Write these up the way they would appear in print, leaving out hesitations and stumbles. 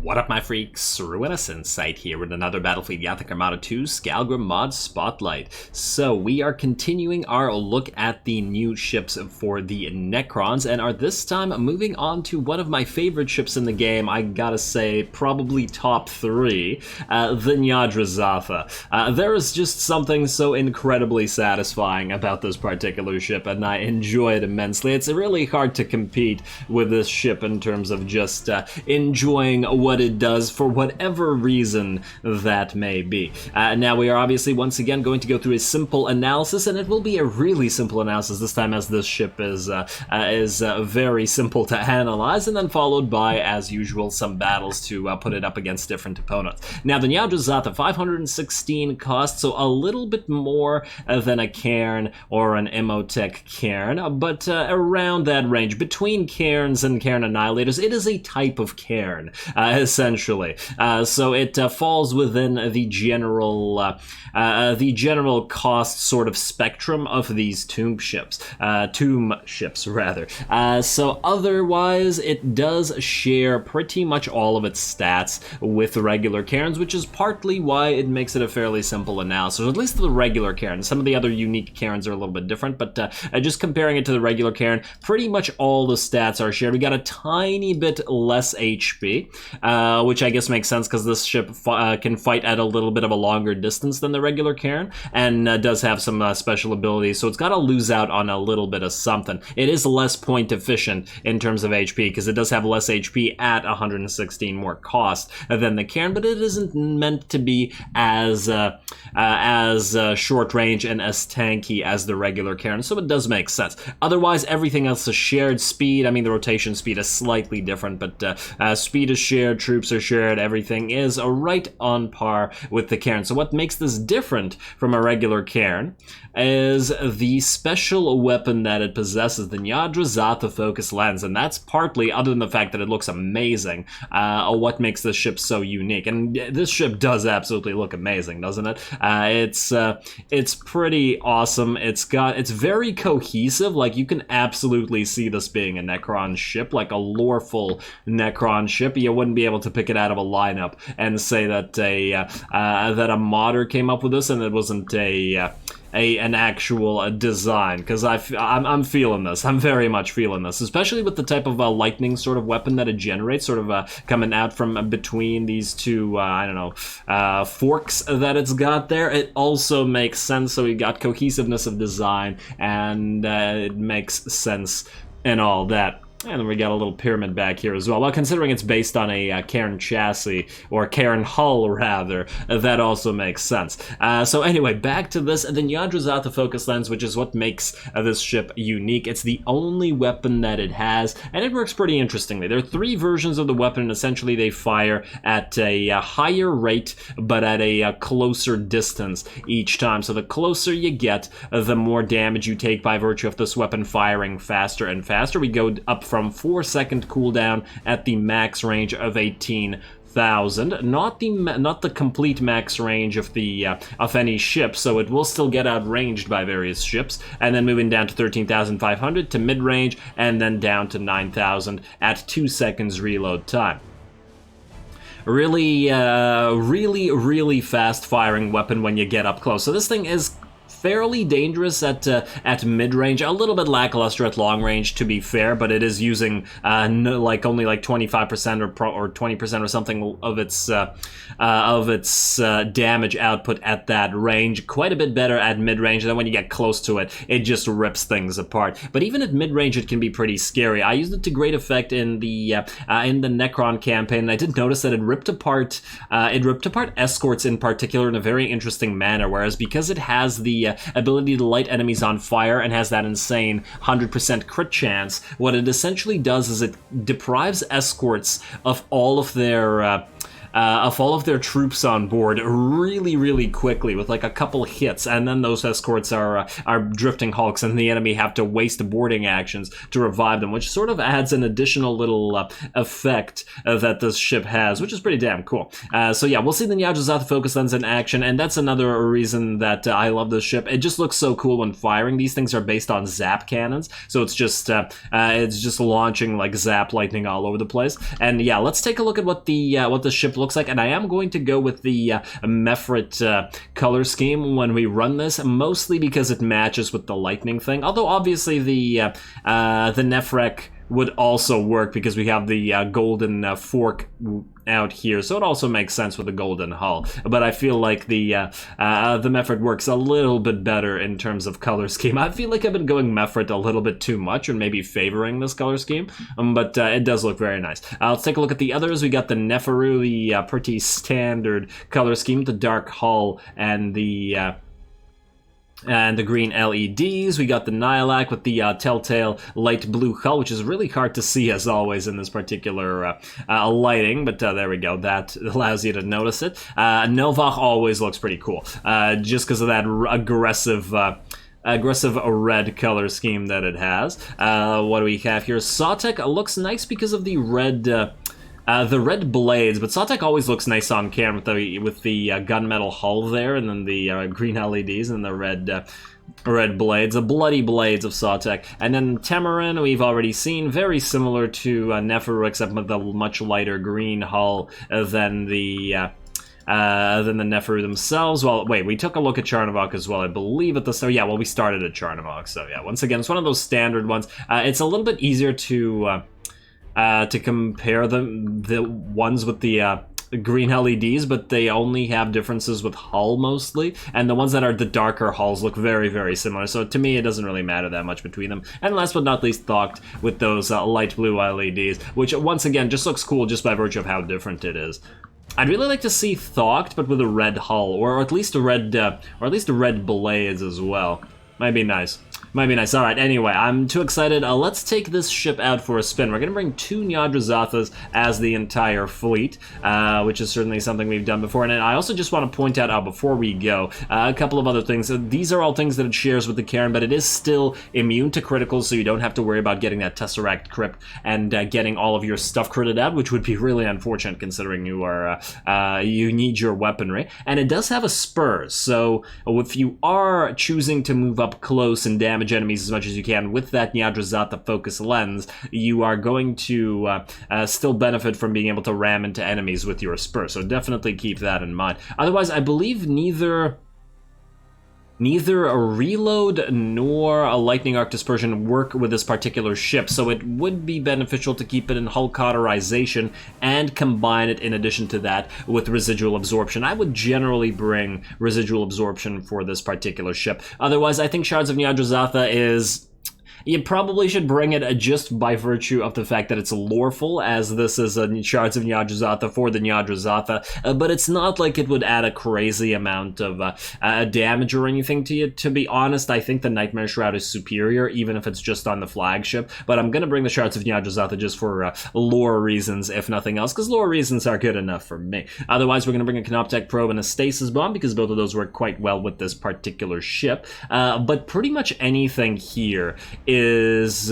What up, my freaks? Ruinous Insight here with another Battlefleet Gothic Armada 2 Skalgrim Mod Spotlight. So we are continuing our look at the new ships for the Necrons and are this time moving on to one of my favorite ships in the game. I gotta say, probably top 3, the Nyadrazatha. There is just something so incredibly satisfying about this particular ship, and I enjoy it immensely. It's really hard to compete with this ship in terms of just enjoying what it does for whatever reason that may be. Now we are obviously once again going to go through a simple analysis, and it will be a really simple analysis this time, as this ship is very simple to analyze, and then followed by, as usual, some battles to put it up against different opponents. Now the Nyadrazata, 516 cost, so a little bit more than a Cairn or an Imhotep Cairn, but around that range, between Cairns and Cairn Annihilators. It is a type of Cairn, essentially. So it falls within the general cost sort of spectrum of these tomb ships, rather. So otherwise, it does share pretty much all of its stats with the regular Cairns, which is partly why it makes it a fairly simple analysis, at least the regular Cairn. Some of the other unique Cairns are a little bit different, but just comparing it to the regular Cairn, pretty much all the stats are shared. We got a tiny bit less HP, which I guess makes sense because this ship can fight at a little bit of a longer distance than the regular Cairn, and does have some special abilities, so it's got to lose out on a little bit of something. It is less point efficient in terms of HP, because it does have less HP at 116 more cost than the Cairn, but it isn't meant to be as short range and as tanky as the regular Cairn, so it does make sense. Otherwise, everything else is shared. Speed, I mean, the rotation speed is slightly different, but speed is shared, troops are shared, everything is right on par with the Cairn. So what makes this different from a regular Cairn is the special weapon that it possesses, the Nyadrazata focus lens, and that's partly, other than the fact that it looks amazing, what makes this ship so unique. And this ship does absolutely look amazing, doesn't it? It's pretty awesome. It's very cohesive. Like, you can absolutely see this being a Necron ship, like a loreful Necron ship. You wouldn't be able to pick it out of a lineup and say that a modder came up with this and it wasn't an actual design, because I'm feeling this. I'm very much feeling this, especially with the type of lightning sort of weapon that it generates, sort of coming out from between these two, forks that it's got there. It also makes sense, so we got cohesiveness of design, and it makes sense and all that. And then we got a little pyramid back here as well. Well, considering it's based on a Cairn chassis, or Cairn hull, rather, that also makes sense. So anyway, back to this. The Nyadrazata focus lens, which is what makes this ship unique. It's the only weapon that it has, and it works pretty interestingly. There are 3 versions of the weapon, and essentially they fire at a higher rate, but at a closer distance each time. So the closer you get, the more damage you take by virtue of this weapon firing faster and faster. We go up from 4-second cooldown at the max range of 18,000, not the complete max range of any ship, so it will still get outranged by various ships, and then moving down to 13,500 to mid-range, and then down to 9,000 at 2 seconds reload time. Really fast firing weapon when you get up close. So this thing is fairly dangerous at mid-range, a little bit lackluster at long range, to be fair, but it is using only like 25% or 20% or something of its damage output at that range. Quite a bit better at mid-range, and then when you get close to it, it just rips things apart. But even at mid-range, it can be pretty scary. I used it to great effect in the Necron campaign, and I did notice that it ripped apart escorts in particular in a very interesting manner, whereas because it has the ability to light enemies on fire and has that insane 100% crit chance, what it essentially does is it deprives escorts of all of their of all of their troops on board really, really quickly with like a couple hits, and then those escorts are drifting hulks, and the enemy have to waste boarding actions to revive them, which sort of adds an additional little effect that this ship has, which is pretty damn cool. So yeah, we'll see the Nyadrazatha focus lens in action, and that's another reason that I love this ship. It just looks so cool when firing. These things are based on zap cannons, so it's just launching like zap lightning all over the place. And yeah, let's take a look at what the ship looks like, and I am going to go with the Mefrit color scheme when we run this, mostly because it matches with the lightning thing, although obviously the Nefrek would also work because we have the golden fork out here, so it also makes sense with the golden hull. But I feel like the Mefrit works a little bit better in terms of color scheme. I feel like I've been going Mefrit a little bit too much, and maybe favoring this color scheme, but it does look very nice. Let's take a look at the others. We got the Neferu, the pretty standard color scheme, the dark hull and the green LEDs. We got the Nihilak with the telltale light blue hull, which is really hard to see as always in this particular lighting, but there we go. That allows you to notice it. Novach always looks pretty cool, just because of that aggressive red color scheme that it has. What do we have here? Sawtek looks nice because of the red blades, but Sawtek always looks nice on camera with the gunmetal hull there, and then the green LEDs and the red blades, the bloody blades of Sawtek. And then Tamarin, we've already seen, very similar to Neferu, except with a much lighter green hull than the Neferu themselves. Well, wait, we took a look at Charnavok as well, I believe, at the start. Yeah, well, we started at Charnavok, so yeah, once again, it's one of those standard ones. It's a little bit easier to compare the ones with the green LEDs, but they only have differences with hull mostly, and the ones that are the darker hulls look very, very similar, so to me it doesn't really matter that much between them. And last but not least, Thocht with those light blue LEDs, which once again just looks cool just by virtue of how different it is. I'd really like to see Thocht, but with a red hull, or at least a red blades as well. Might be nice. Might be nice. Alright, anyway, I'm too excited. Let's take this ship out for a spin. We're going to bring 2 Nyadrazathas as the entire fleet, which is certainly something we've done before. And I also just want to point out, before we go, a couple of other things. These are all things that it shares with the Karen, but it is still immune to criticals, so you don't have to worry about getting that Tesseract crit and getting all of your stuff critted out, which would be really unfortunate considering you are you need your weaponry. And it does have a spur, so if you are choosing to move up close and damage enemies as much as you can with that Nyadrazata focus lens, you are going to still benefit from being able to ram into enemies with your spur, so definitely keep that in mind. Otherwise, I believe neither a reload nor a lightning arc dispersion work with this particular ship, so it would be beneficial to keep it in hull cauterization and combine it in addition to that with residual absorption. I would generally bring residual absorption for this particular ship. Otherwise, I think Shards of Nyadrazatha is... You probably should bring it just by virtue of the fact that it's loreful, as this is a Shards of Nyadrazatha for the Nyadrazatha, but it's not like it would add a crazy amount of damage or anything to you. To be honest, I think the Nightmare Shroud is superior, even if it's just on the flagship, but I'm gonna bring the Shards of Nyadrazatha just for lore reasons, if nothing else, because lore reasons are good enough for me. Otherwise, we're gonna bring a Canoptech Probe and a Stasis Bomb, because both of those work quite well with this particular ship, but pretty much anything here is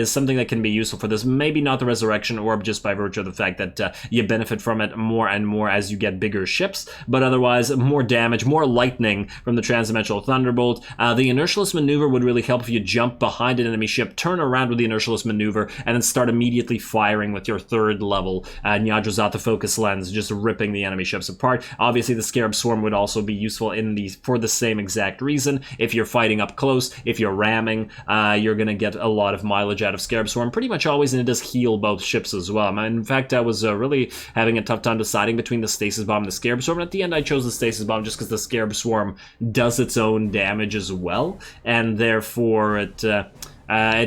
something that can be useful for this. Maybe not the Resurrection Orb, just by virtue of the fact that you benefit from it more and more as you get bigger ships, but otherwise more damage, more lightning from the Transdimensional Thunderbolt. The Inertialist Maneuver would really help if you jump behind an enemy ship, turn around with the Inertialist Maneuver, and then start immediately firing with your 3rd level Nyadrazatha focus lens, just ripping the enemy ships apart. Obviously, the Scarab Swarm would also be useful for the same exact reason. If you're fighting up close, if you're ramming, you're gonna get a lot of mileage out of Scarab Swarm pretty much always, and it does heal both ships as well. In fact, I was really having a tough time deciding between the Stasis Bomb and the Scarab Swarm, and at the end I chose the Stasis Bomb just because the Scarab Swarm does its own damage as well, and therefore it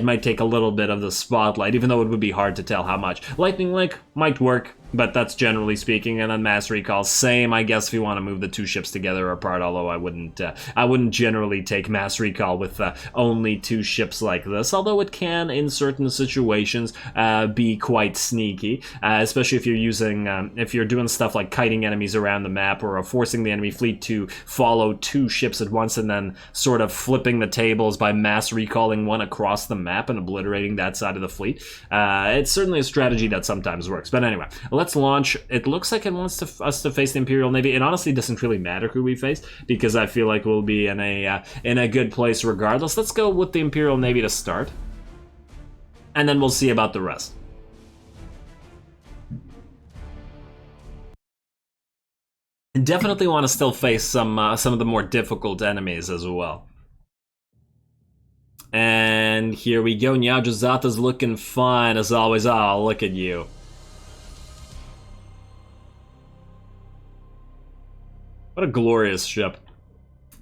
might take a little bit of the spotlight, even though it would be hard to tell how much. Lightning Link might work, But that's generally speaking, and then mass recall, same, I guess, if you want to move the two ships together apart, although I wouldn't generally take mass recall with only two ships like this, although it can, in certain situations, be quite sneaky, especially if you're using, if you're doing stuff like kiting enemies around the map, or forcing the enemy fleet to follow two ships at once, and then sort of flipping the tables by mass recalling one across the map and obliterating that side of the fleet. It's certainly a strategy that sometimes works, but anyway, let's launch. It looks like it wants us to face the Imperial Navy. It honestly doesn't really matter who we face, because I feel like we'll be in a good place regardless. Let's go with the Imperial Navy to start, and then we'll see about the rest. Definitely want to still face some of the more difficult enemies as well. And here we go. Nyadrazata's looking fine as always. Oh, look at you. What a glorious ship.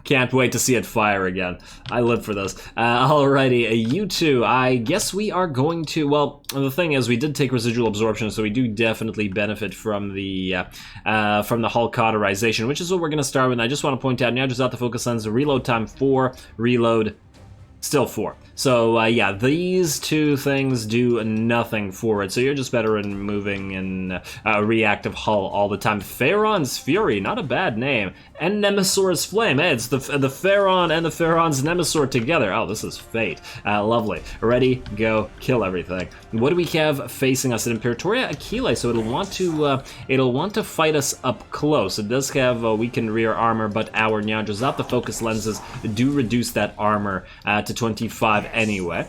Can't wait to see it fire again. I live for this. Alrighty, you two, I guess we are going to, well, the thing is, we did take residual absorption, so we do definitely benefit from the hull cauterization, which is what we're going to start with. And I just want to point out, Nyadrazata focus lens, reload time 4, reload still 4. So, yeah, these two things do nothing for it, so you're just better in moving in reactive hull all the time. Pharaon's Fury, not a bad name. And Nemesaur's Flame. Hey, it's the Pharaon and the Pharaon's Nemesaur together. Oh, this is fate. Lovely. Ready, go, kill everything. What do we have facing us? An Imperatoria Achille, so it'll want to fight us up close. It does have weakened rear armor, but our Nyadrazata focus lenses do reduce that armor to 25 anyway.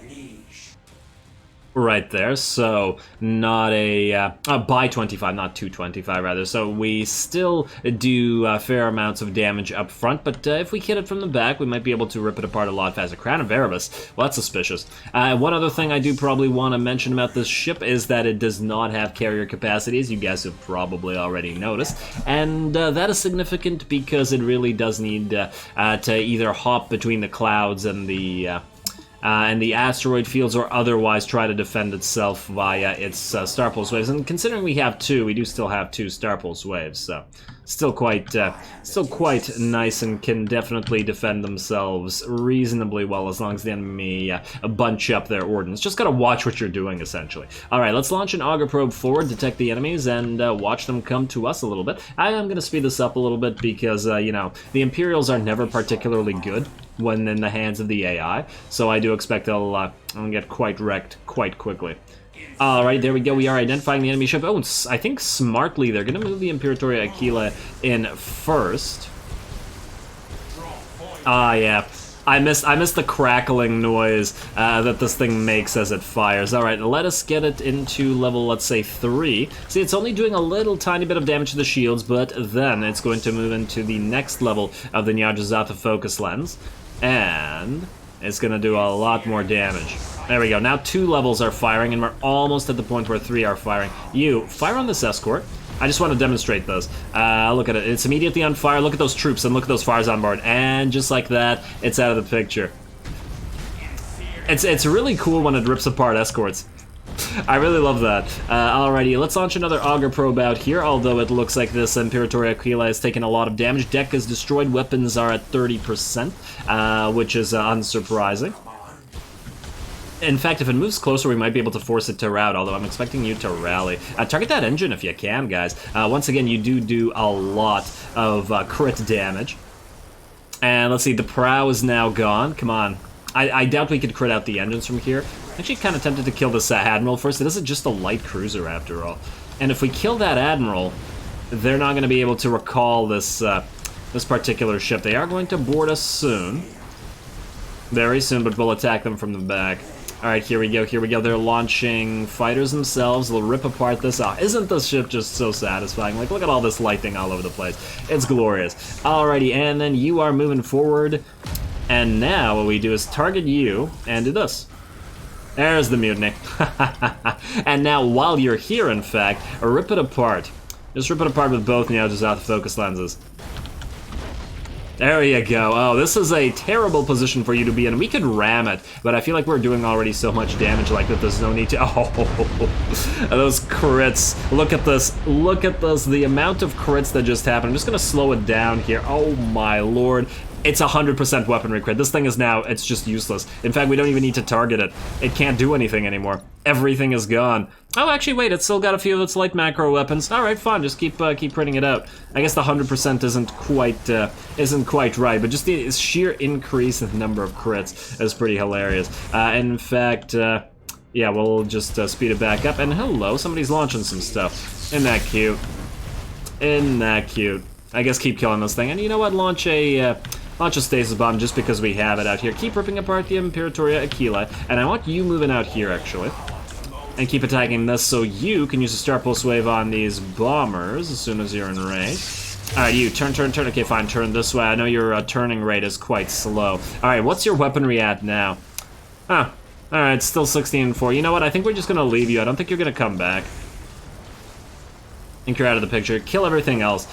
Right there, so not by 25, not 225 rather, so we still do fair amounts of damage up front, but if we hit it from the back, we might be able to rip it apart a lot faster. Crown of Erebus, well, that's suspicious. One other thing I do probably want to mention about this ship is that it does not have carrier capacity, as you guys have probably already noticed, and that is significant because it really does need to either hop between the clouds and the asteroid fields, or otherwise try to defend itself via its star pulse waves. And considering we have two, we do still have 2 star pulse waves, so still quite nice, and can definitely defend themselves reasonably well as long as the enemy bunch up their ordnance. Just gotta watch what you're doing, essentially. All right, let's launch an auger probe forward, detect the enemies, and watch them come to us a little bit. I am gonna speed this up a little bit because you know, the Imperials are never particularly good when in the hands of the AI, so I do expect they'll get quite wrecked quite quickly. Alright, there we go, we are identifying the enemy ship. Oh, I think smartly they're gonna move the Imperatoria Achille in first. Yeah, I missed the crackling noise that this thing makes as it fires. Alright, let us get it into level, let's say, 3. See, it's only doing a little tiny bit of damage to the shields, but then it's going to move into the next level of the Nyadrazata focus lens, and it's going to do a lot more damage. There we go. Now 2 levels are firing, and we're almost at the point where 3 are firing. You, fire on this escort. I just want to demonstrate this. Look at it. It's immediately on fire. Look at those troops, and look at those fires on board. And just like that, it's out of the picture. It's really cool when it rips apart escorts. I really love that. Alrighty, let's launch another auger probe out here, although it looks like this Imperatoria Achille has taken a lot of damage. Deck is destroyed, weapons are at 30%, which is unsurprising. In fact, if it moves closer, we might be able to force it to rout, although I'm expecting you to rally. Target that engine if you can, guys. Once again, you do a lot of crit damage. And let's see, the prow is now gone. Come on. I doubt we could crit out the engines from here. Actually kind of tempted to kill this Admiral first. It isn't just a light cruiser after all. And if we kill that Admiral, they're not going to be able to recall this this particular ship. They are going to board us soon. Very soon, but we'll attack them from the back. Alright, here we go, here we go. They're launching fighters themselves. They'll rip apart this. Oh, isn't this ship just so satisfying? Like, look at all this lightning all over the place. It's glorious. Alrighty, and then you are moving forward. And now what we do is target you and do this. There's the mutiny. And now while you're here, in fact, rip it apart. Just rip it apart with both Nyadrazata focus lenses. There you go. Oh, this is a terrible position for you to be in. We could ram it, but I feel like we're doing already so much damage like that there's no need to... Oh, those crits. Look at this. Look at this. The amount of crits that just happened. I'm just going to slow it down here. Oh, my lord. It's 100% weaponry crit. This thing is now, it's just useless. In fact, we don't even need to target it. It can't do anything anymore. Everything is gone. Oh, actually, wait, it's still got a few of its light macro weapons. All right, fine, just keep printing it out. I guess the 100% isn't quite right, but just the sheer increase in the number of crits is pretty hilarious. In fact, yeah, we'll just speed it back up. And hello, somebody's launching some stuff. Isn't that cute? Isn't that cute? I guess keep killing this thing. And you know what? Launch a stasis bomb just because we have it out here. Keep ripping apart the Imperatoria Aquila. And I want you moving out here, actually. And keep attacking this so you can use a Star Pulse Wave on these bombers as soon as you're in range. Alright, you, turn. Okay, fine, turn this way. I know your turning rate is quite slow. Alright, what's your weaponry at now? Huh. Alright, still 16-4. You know what? I think we're just gonna leave you. I don't think you're gonna come back. I think you're out of the picture. Kill everything else.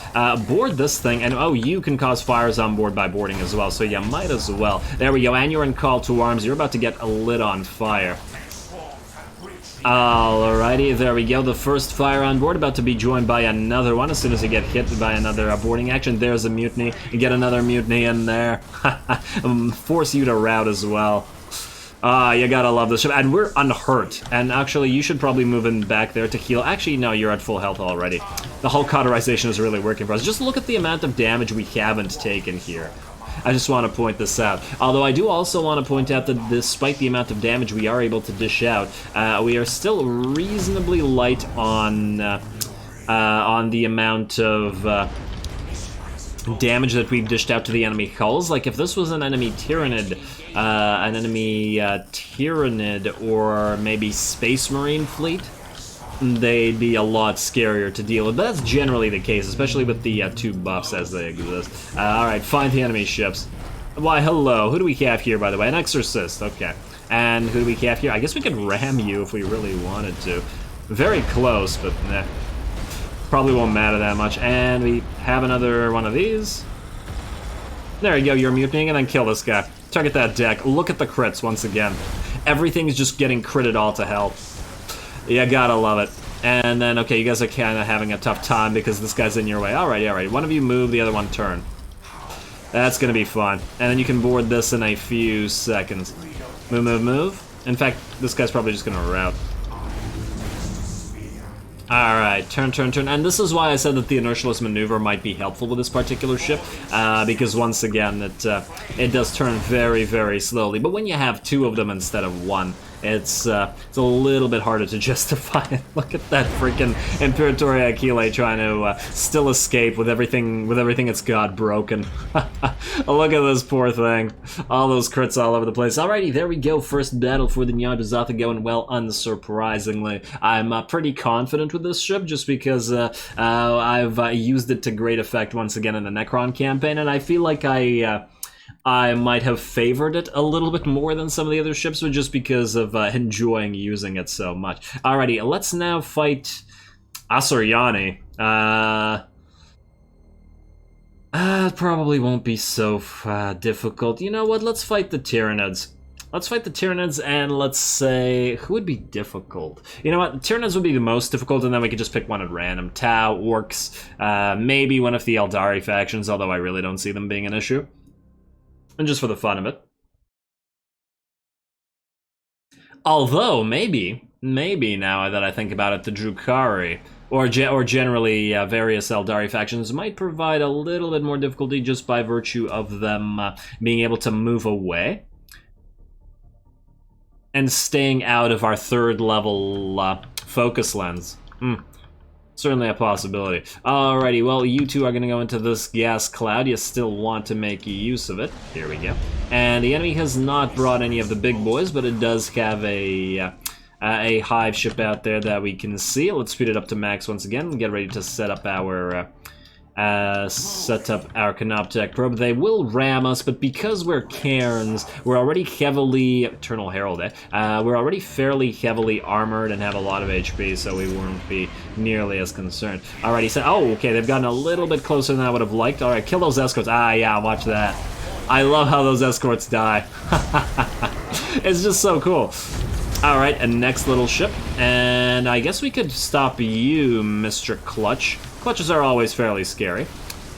Board this thing, and oh, you can cause fires on board by boarding as well, so you might as well. There we go, and you're in call to arms. You're about to get lit on fire. Alrighty, there we go. The first fire on board, about to be joined by another one as soon as you get hit by another boarding action. There's a mutiny. You get another mutiny in there. Force you to rout as well. You gotta love this ship. And we're unhurt. And actually, you should probably move in back there to heal. Actually, no, you're at full health already. The whole cauterization is really working for us. Just look at the amount of damage we haven't taken here. I just want to point this out. Although I do also want to point out that despite the amount of damage we are able to dish out, we are still reasonably light on the amount of damage that we've dished out to the enemy hulls. Like, if this was an enemy Tyranid, Tyranid or maybe Space Marine fleet, they'd be a lot scarier to deal with, but that's generally the case, especially with the two buffs as they exist. Alright, find the enemy ships. Why, hello, who do we have here, by the way? An Exorcist, okay. And who do we have here? I guess we could ram you if we really wanted to. Very close, but nah. Probably won't matter that much. And we have another one of these. There you go, you're mutinying, and then kill this guy. Target that deck. Look at the crits once again. Everything's just getting critted all to hell. You gotta love it. And then, okay, you guys are kind of having a tough time because this guy's in your way. Alright. One of you move, the other one turn. That's gonna be fun. And then you can board this in a few seconds. Move. In fact, this guy's probably just gonna rout. Alright, turn. And this is why I said that the inertialist maneuver might be helpful with this particular ship, because once again, it does turn very, very slowly. But when you have two of them instead of one, it's a little bit harder to justify. Look at that freaking Imperatoria Aquila trying to still escape with everything it's got broken. Look at this poor thing. All those crits all over the place. Alrighty, there we go. First battle for the NYADRA'ZATHA going well, unsurprisingly. I'm pretty confident with this ship just because I've used it to great effect once again in the Necron campaign, and I feel like I might have favored it a little bit more than some of the other ships, but just because of enjoying using it so much. Alrighty, let's now fight Asuryani. Probably won't be so difficult. You know what? Let's fight the Tyranids. Let's fight the Tyranids, and let's say... who would be difficult? You know what? Tyranids would be the most difficult, and then we could just pick one at random. Tau, Orcs, maybe one of the Eldari factions, although I really don't see them being an issue. And just for the fun of it. Although, maybe now that I think about it, the Drukhari, or generally various Eldari factions might provide a little bit more difficulty just by virtue of them being able to move away. And staying out of our third level focus lens. Certainly a possibility. Alrighty, well, you two are going to go into this gas cloud. You still want to make use of it. Here we go. And the enemy has not brought any of the big boys, but it does have a hive ship out there that we can see. Let's speed it up to max once again and get ready to set up our set up our Canoptech probe. They will ram us, but because we're Cairns, we're already heavily... Eternal Herald, we're already fairly heavily armored and have a lot of HP, so we won't be nearly as concerned. Alrighty, so... Oh, okay, they've gotten a little bit closer than I would have liked. Alright, kill those escorts. Ah, yeah, watch that. I love how those escorts die. It's just so cool. Alright, a next little ship, and I guess we could stop you, Mr. Clutch. Clutches are always fairly scary.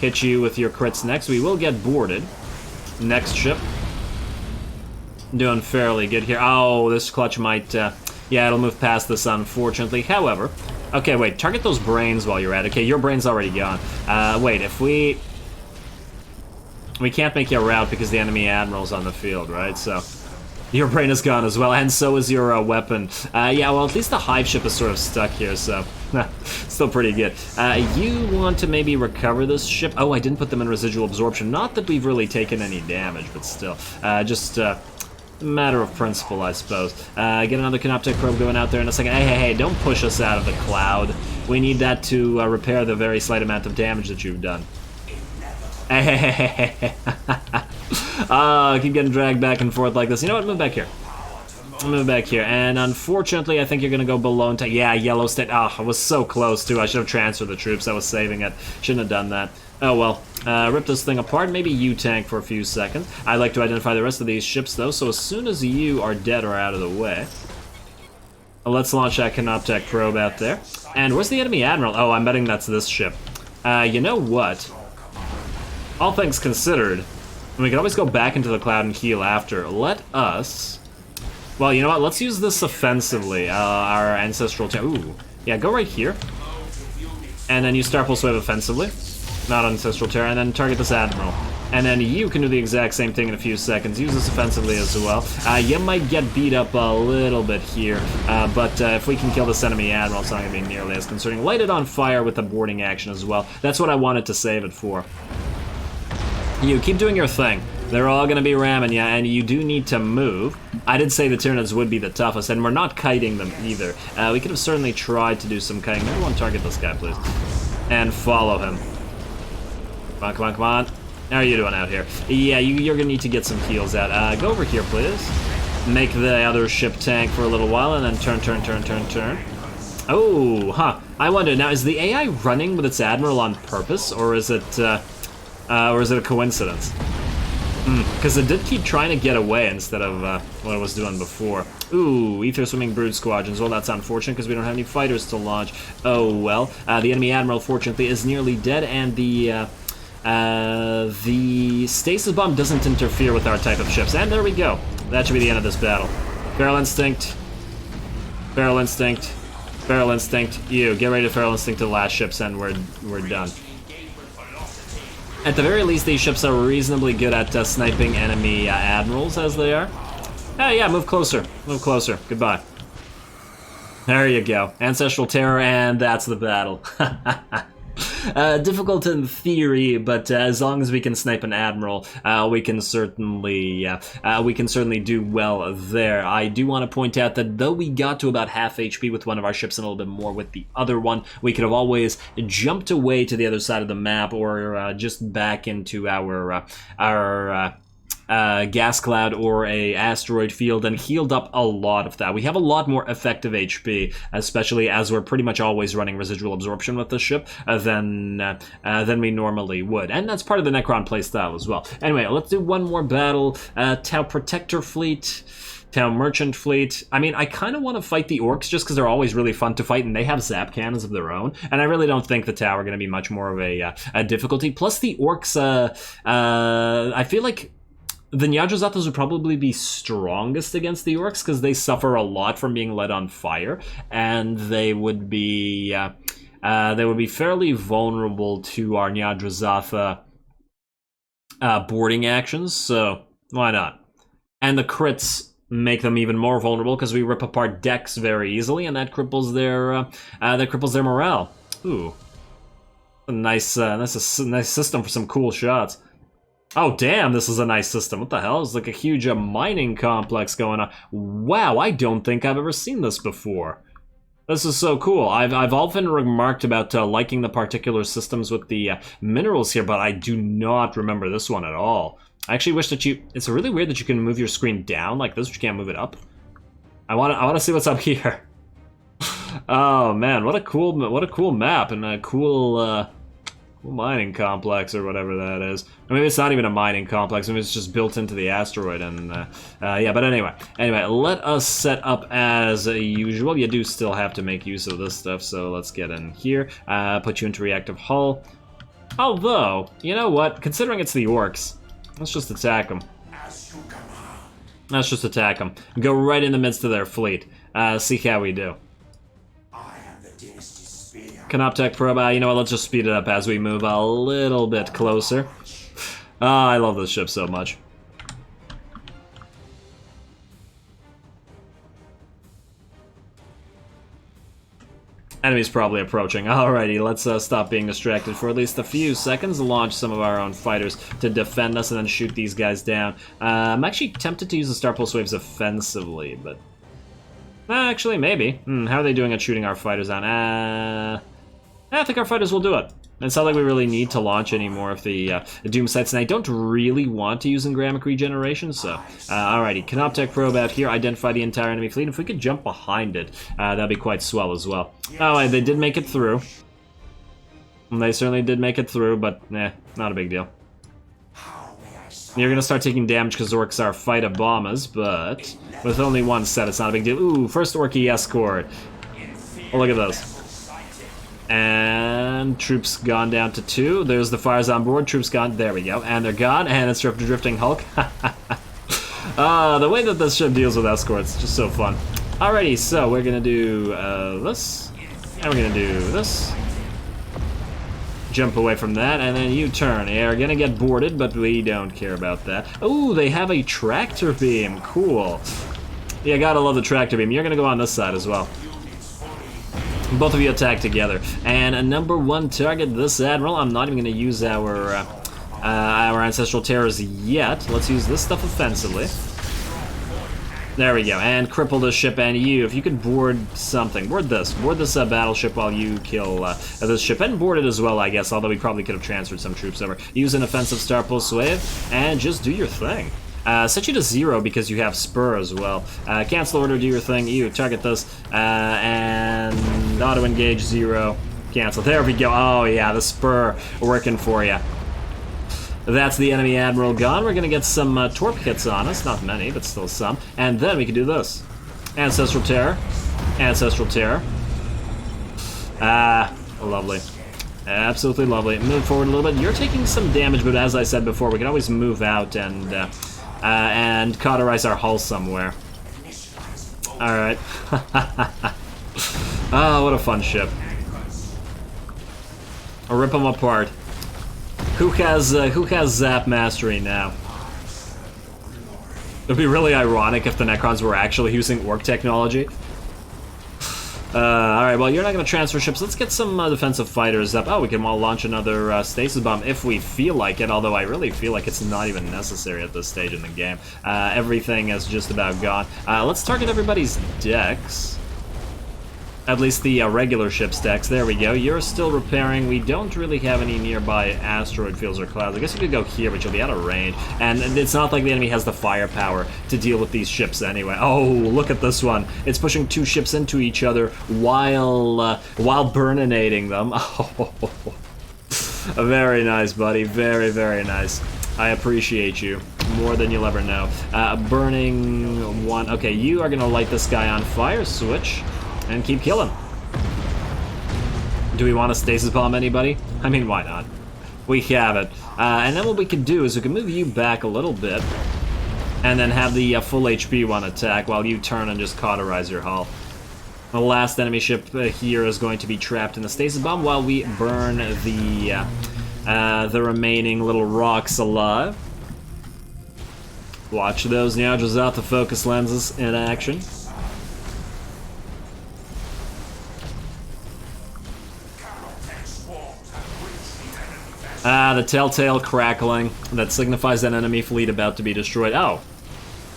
Hit you with your crits next. We will get boarded. Next ship. Doing fairly good here. Oh, this clutch might... yeah, it'll move past this, unfortunately. However... Okay, wait, target those brains while you're at it. Okay, your brain's already gone. Wait, if we... We can't make you a route because the enemy admiral's on the field, right? So... Your brain is gone as well, and so is your weapon. Yeah, well, at least the hive ship is sort of stuck here, so... Still pretty good. You want to maybe recover this ship? Oh, I didn't put them in residual absorption. Not that we've really taken any damage, but still. Just a matter of principle, I suppose. Get another Canoptech probe going out there in a second. Hey, don't push us out of the cloud. We need that to repair the very slight amount of damage that you've done. Hey. I keep getting dragged back and forth like this. You know what? Move back here. Move back here. And unfortunately, I think you're going to go below. Yeah, Yellow State. Oh, I was so close, too. I should have transferred the troops. I was saving it. Shouldn't have done that. Oh, well. Rip this thing apart. Maybe you tank for a few seconds. I'd like to identify the rest of these ships, though. So as soon as you are dead or out of the way, let's launch that Canoptech probe out there. And where's the enemy admiral? Oh, I'm betting that's this ship. You know what? All things considered... We can always go back into the cloud and heal after. Let us... Well, you know what? Let's use this offensively. Our ancestral... Ooh. Yeah, go right here. And then you Star Pulse Wave offensively. Not Ancestral Terror. And then target this Admiral. And then you can do the exact same thing in a few seconds. Use this offensively as well. You might get beat up a little bit here. But if we can kill this enemy Admiral, it's not going to be nearly as concerning. Light it on fire with the boarding action as well. That's what I wanted to save it for. You keep doing your thing. They're all gonna be ramming you, and you do need to move. I did say the Tyranids would be the toughest, and we're not kiting them either. We could have certainly tried to do some kiting. Maybe one target this guy, please. And follow him. Come on. How are you doing out here? Yeah, you're gonna need to get some heals out. Go over here, please. Make the other ship tank for a little while, and then turn. Oh, huh. I wonder, now, is the AI running with its Admiral on purpose, or is it a coincidence? Because it did keep trying to get away instead of what it was doing before. Ooh, Ether Swimming Brood Squadrons. Well, that's unfortunate because we don't have any fighters to launch. Oh, well. The enemy Admiral, fortunately, is nearly dead, and the Stasis Bomb doesn't interfere with our type of ships. And there we go. That should be the end of this battle. Feral Instinct. Feral Instinct. Feral Instinct. You, get ready to Feral Instinct to the last ships, and we're done. At the very least, these ships are reasonably good at sniping enemy admirals, as they are. Oh yeah, move closer. Move closer. Goodbye. There you go. Ancestral Terror, and that's the battle. Difficult in theory, but as long as we can snipe an admiral, we can certainly do well there. I do want to point out that though we got to about half HP with one of our ships and a little bit more with the other one, we could have always jumped away to the other side of the map or just back into our gas cloud or a asteroid field and healed up a lot of that. We have a lot more effective HP, especially as we're pretty much always running residual absorption with the ship than we normally would. And that's part of the Necron playstyle as well. Anyway, let's do one more battle. Tau Protector Fleet. Tau Merchant Fleet. I mean, I kind of want to fight the Orcs just because they're always really fun to fight and they have zap cannons of their own. And I really don't think the Tau are going to be much more of a difficulty. Plus the Orcs, I feel like the Nyadrazathas would probably be strongest against the Orcs because they suffer a lot from being lit on fire, and they would be fairly vulnerable to our Nyadrazatha boarding actions. So why not? And the crits make them even more vulnerable because we rip apart decks very easily, and that cripples their morale. Ooh, a nice system for some cool shots. Oh, damn, this is a nice system. What the hell? It's like a huge mining complex going on. Wow, I don't think I've ever seen this before. This is so cool. I've often remarked about liking the particular systems with the minerals here, but I do not remember this one at all. I actually wish that you... It's really weird that you can move your screen down like this, but you can't move it up. I want to see what's up here. Oh man, what a cool map and a cool mining complex or whatever that is. I mean, it's not even a mining complex. I mean, it's just built into the asteroid. And yeah, but anyway, let us set up as usual. You do still have to make use of this stuff, so let's get in here. Put you into reactive hull. Although, you know what? Considering it's the orcs, let's just attack them. Let's just attack them. Go right in the midst of their fleet. See how we do. Canoptech probe, you know what, let's just speed it up as we move a little bit closer. Oh, I love this ship so much. Enemy's probably approaching. Alrighty, let's stop being distracted for at least a few seconds, launch some of our own fighters to defend us, and then shoot these guys down. I'm actually tempted to use the Star Pulse Waves offensively, but... actually, maybe. How are they doing at shooting our fighters down? I think our fighters will do it. It's not like we really need to launch any more of the Doom Sights, and I don't really want to use Engramic Regeneration, so... alrighty, Canoptech probe out here, identify the entire enemy fleet. If we could jump behind it, that'd be quite swell as well. Oh, they did make it through. They certainly did make it through, but not a big deal. You're gonna start taking damage because orcs are fighter bombers, but with only one set, it's not a big deal. Ooh, first Orky escort. Oh, look at this. And troops gone down to 2. There's the fires on board. Troops gone. There we go. And they're gone. And it's drifting Hulk. The way that this ship deals with escorts, just so fun. Alrighty, so we're gonna do this. And we're gonna do this. Jump away from that, and then U-turn. You're gonna get boarded, but we don't care about that. Ooh, they have a tractor beam. Cool. Yeah, gotta love the tractor beam. You're gonna go on this side as well. Both of you attack together. And a #1 target, this Admiral. I'm not even gonna use our Ancestral Terrors yet. Let's use this stuff offensively. There we go, and cripple this ship, and you, if you could board something, board this battleship while you kill this ship, and board it as well, I guess, although we probably could have transferred some troops over. Use an offensive Star Pulse Wave, and just do your thing. Set you to 0 because you have Spur as well. Cancel order, do your thing, you target this, and auto-engage 0, cancel. There we go, oh yeah, the Spur working for you. That's the enemy Admiral gone. We're gonna get some torp hits on us, not many, but still some. And then we can do this. Ancestral Terror. Ancestral Terror. Lovely. Absolutely lovely. Move forward a little bit. You're taking some damage, but as I said before, we can always move out and cauterize our hull somewhere. Alright. Oh, what a fun ship. I'll rip them apart. Who has Zap Mastery now? It'd be really ironic if the Necrons were actually using Orc technology. Alright, well, you're not going to transfer ships. Let's get some defensive fighters up. Oh, we can all launch another Stasis Bomb if we feel like it, although I really feel like it's not even necessary at this stage in the game. Everything is just about gone. Let's target everybody's decks. At least the regular ship's decks. There we go. You're still repairing. We don't really have any nearby asteroid fields or clouds. I guess you could go here, but you'll be out of range. And it's not like the enemy has the firepower to deal with these ships anyway. Oh, look at this one. It's pushing 2 ships into each other while burninating them. Oh, very nice, buddy. Very, very nice. I appreciate you more than you'll ever know. Burning 1. Okay, you are going to light this guy on fire. Switch. And keep killing. Do we want to stasis bomb anybody? I mean, why not? We have it. And then what we can do is we can move you back a little bit, and then have the full HP one attack while you turn and just cauterize your hull. The last enemy ship here is going to be trapped in the stasis bomb while we burn the remaining little rocks alive. Watch those Nyadrazata focus lenses in action. The telltale crackling that signifies an enemy fleet about to be destroyed. Oh,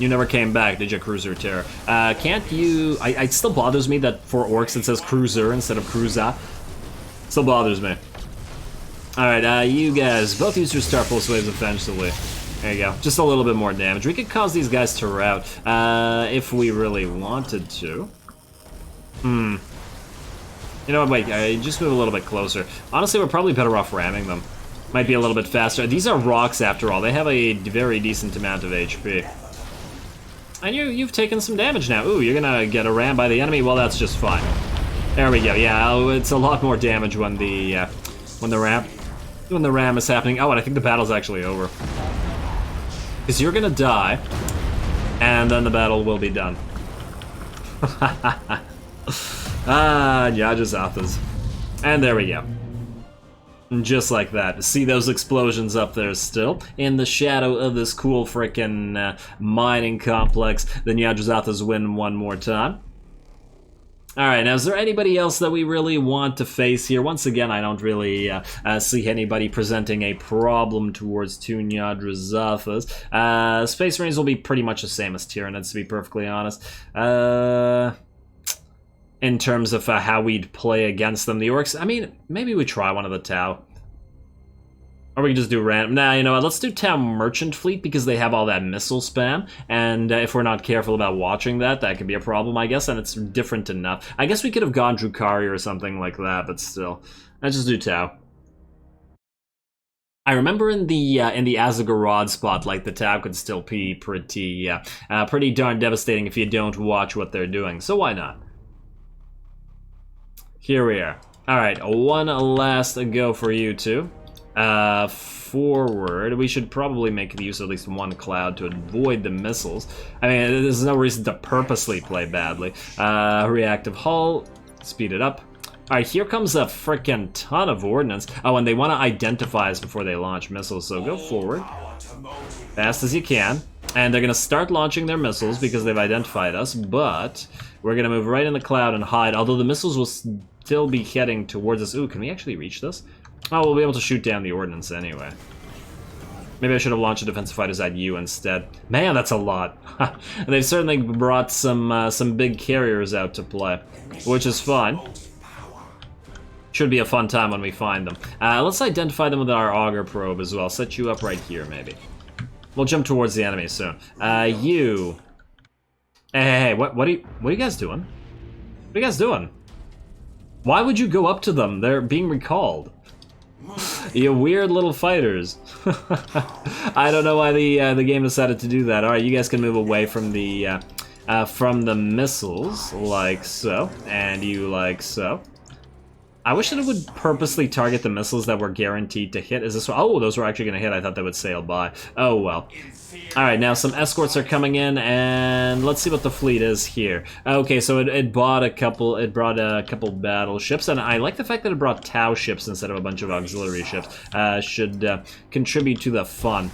You never came back, did you, Cruiser Terror? Can't you... It still bothers me that for orcs it says Cruiser instead of Cruiser. Still bothers me. Alright, you guys, both use your Star Pulse Waves offensively. There you go. Just a little bit more damage. We could cause these guys to rout, if we really wanted to. You know what, wait, just move a little bit closer. Honestly, we're probably better off ramming them. Might be a little bit faster. These are rocks, after all. They have a very decent amount of HP. And you've taken some damage now. Ooh, you're gonna get rammed by the enemy? Well, that's just fine. There we go. Yeah, it's a lot more damage when the ram is happening. Oh, and I think the battle's actually over. Because you're gonna die, and then the battle will be done. Nyadrazatha's. And there we go. Just like that. See those explosions up there still? In the shadow of this cool frickin' mining complex, the Nyadrazathas win one more time. Alright, now is there anybody else that we really want to face here? Once again, I don't really see anybody presenting a problem towards two Nyadrazathas. Space Marines will be pretty much the same as Tyranids, to be perfectly honest. In terms of how we'd play against them. The orcs, I mean, maybe we try one of the Tau. Or we can just do random. Nah, you know what, let's do Tau Merchant Fleet because they have all that missile spam. And if we're not careful about watching that, that could be a problem, I guess, and it's different enough. I guess we could have gone Drukhari or something like that, but still. Let's just do Tau. I remember in the Azagorod spotlight, the Tau could still be pretty darn devastating if you don't watch what they're doing, so why not? Here we are. Alright, one last go for you two. Forward. We should probably make use of at least one cloud to avoid the missiles. I mean, there's no reason to purposely play badly. Reactive hull. Speed it up. Alright, here comes a frickin' ton of ordnance. Oh, and they want to identify us before they launch missiles, so go forward. Fast as you can. And they're going to start launching their missiles because they've identified us, but we're going to move right in the cloud and hide, although the missiles will still be heading towards us. Ooh, can we actually reach this? Oh, we'll be able to shoot down the ordnance anyway. Maybe I should have launched a defensive fighters at you instead. Man, that's a lot. They've certainly brought some big carriers out to play, which is fine. Should be a fun time when we find them. Let's identify them with our auger probe as well. Set you up right here, maybe. We'll jump towards the enemy soon. You. Hey, what are you guys doing? What are you guys doing? Why would you go up to them? They're being recalled. You weird little fighters. I don't know why the game decided to do that. All right, you guys can move away from the missiles like so, and you like so. I wish that it would purposely target the missiles that were guaranteed to hit. Is this one? Oh, those were actually going to hit. I thought they would sail by. Oh, well. Alright, now some escorts are coming in, and let's see what the fleet is here. Okay, so it brought a couple battleships, and I like the fact that it brought Tau ships instead of a bunch of auxiliary ships. Should contribute to the fun.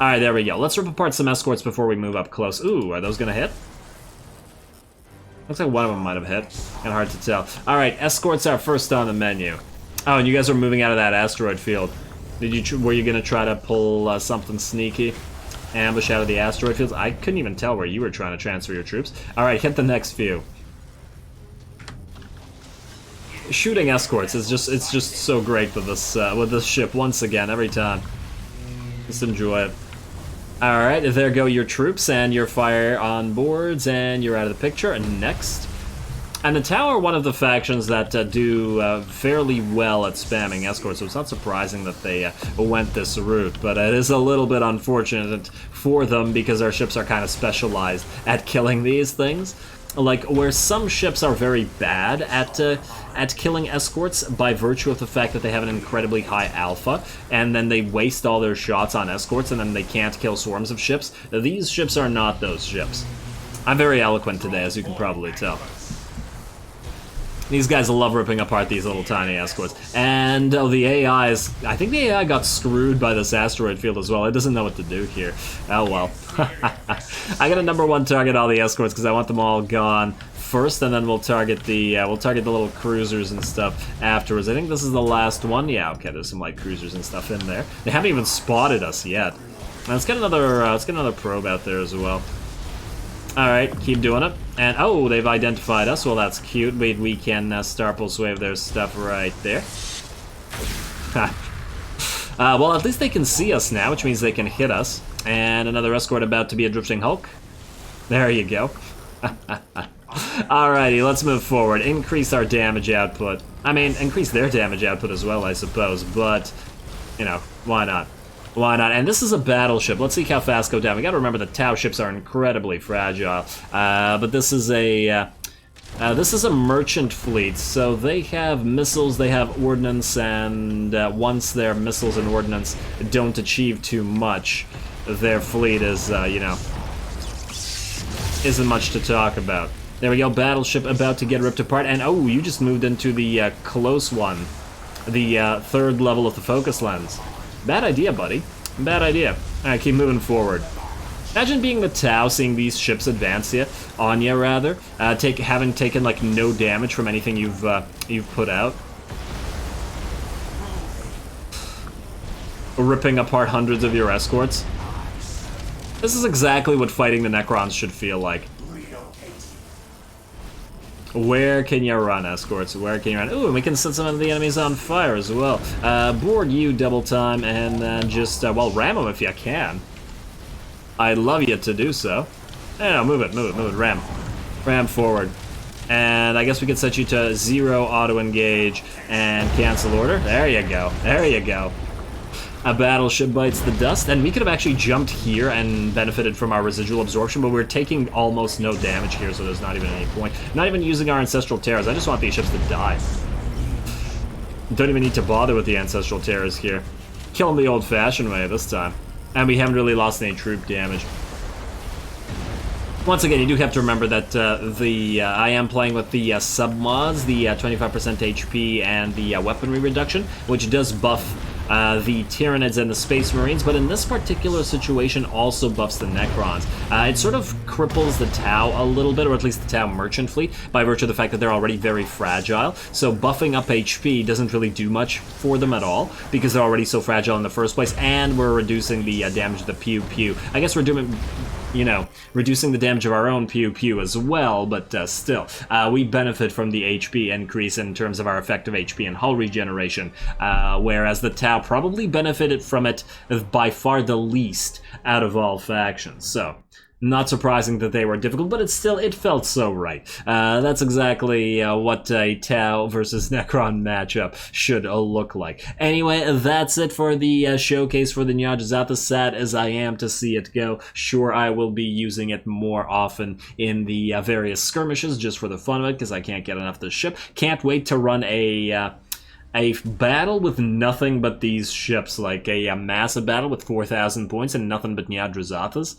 Alright, there we go. Let's rip apart some escorts before we move up close. Ooh, are those going to hit? Looks like one of them might have hit. Kind of hard to tell. Alright, escorts are first on the menu. Oh, and you guys are moving out of that asteroid field. Were you gonna try to pull something sneaky? Ambush out of the asteroid fields? I couldn't even tell where you were trying to transfer your troops. Alright, hit the next few. Shooting escorts is it's just so great with this ship once again, every time. Just enjoy it. Alright, there go your troops and your fire on boards, and you're out of the picture. And next. And the Tau are one of the factions that do fairly well at spamming escorts, so it's not surprising that they went this route. But it is a little bit unfortunate for them because our ships are kind of specialized at killing these things. Like, where some ships are very bad at killing escorts by virtue of the fact that they have an incredibly high alpha, and then they waste all their shots on escorts, and then they can't kill swarms of ships. These ships are not those ships. I'm very eloquent today, as you can probably tell. These guys love ripping apart these little tiny escorts. And the AIs, I think the AI got screwed by this asteroid field as well. It doesn't know what to do here. Oh well. I gotta #1 target all the escorts because I want them all gone first, and then we'll target the little cruisers and stuff afterwards. I think this is the last one. Yeah, okay, there's some light cruisers and stuff in there. They haven't even spotted us yet. Now, let's get another probe out there as well. Alright, keep doing it. And, oh, they've identified us. Well, that's cute. We can Star Pulse Wave their stuff right there. Well, at least they can see us now, which means they can hit us. And another escort about to be a Drifting Hulk. There you go. Alrighty, let's move forward. Increase our damage output. I mean, increase their damage output as well, I suppose. But, you know, why not? Why not? And this is a battleship. Let's see how fast go down. We gotta remember that Tau ships are incredibly fragile. But this is a merchant fleet, so they have missiles, they have ordnance, and once their missiles and ordnance don't achieve too much, their fleet is, you know, isn't much to talk about. There we go, battleship about to get ripped apart, and oh, you just moved into the close one, the third level of the focus lens. Bad idea, buddy. Bad idea. Alright, keep moving forward. Imagine being the Tau, seeing these ships advance you, on you rather, having taken like no damage from anything you've put out. Ripping apart hundreds of your escorts. This is exactly what fighting the Necrons should feel like. Where can you run, escorts? Where can you run? Ooh, and we can set some of the enemies on fire as well. Board you double time and then just, well, ram them if you can. I'd love you to do so. No, move it, ram. Ram forward. And I guess we could set you to 0 auto-engage and cancel order. There you go, there you go. A battleship bites the dust, and we could have actually jumped here and benefited from our residual absorption, but we're taking almost no damage here, so there's not even any point. Not even using our Ancestral Terrors, I just want these ships to die. Don't even need to bother with the Ancestral Terrors here. Kill them the old-fashioned way this time. And we haven't really lost any troop damage. Once again, you do have to remember that I am playing with the sub-mods, the 25% HP and the weaponry reduction, which does buff the Tyranids and the Space Marines, but in this particular situation also buffs the Necrons. It sort of cripples the Tau a little bit, or at least the Tau merchant fleet, by virtue of the fact that they're already very fragile. So buffing up HP doesn't really do much for them at all, because they're already so fragile in the first place, and we're reducing the damage of the Pew Pew. I guess we're doing, you know, reducing the damage of our own Pew Pew as well, but still, we benefit from the HP increase in terms of our effective HP and hull regeneration, whereas the Tau probably benefited from it by far the least out of all factions. So, not surprising that they were difficult, but it felt so right. That's exactly what a Tau versus Necron matchup should look like. Anyway, that's it for the showcase for the Nyadrazata. Sad as I am to see it go, sure I will be using it more often in the various skirmishes just for the fun of it, because I can't get enough of this ship. Can't wait to run a battle with nothing but these ships, like a massive battle with 4,000 points and nothing but Nyadrazatas.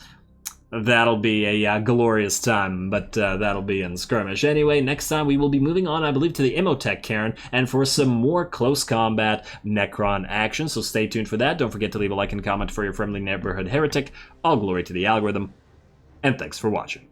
That'll be a glorious time, but that'll be in skirmish. Anyway, next time we will be moving on, I believe, to the Imhotep Cairn, and for some more close combat Necron action, so stay tuned for that. Don't forget to leave a like and comment for your friendly neighborhood heretic. All glory to the algorithm, and thanks for watching.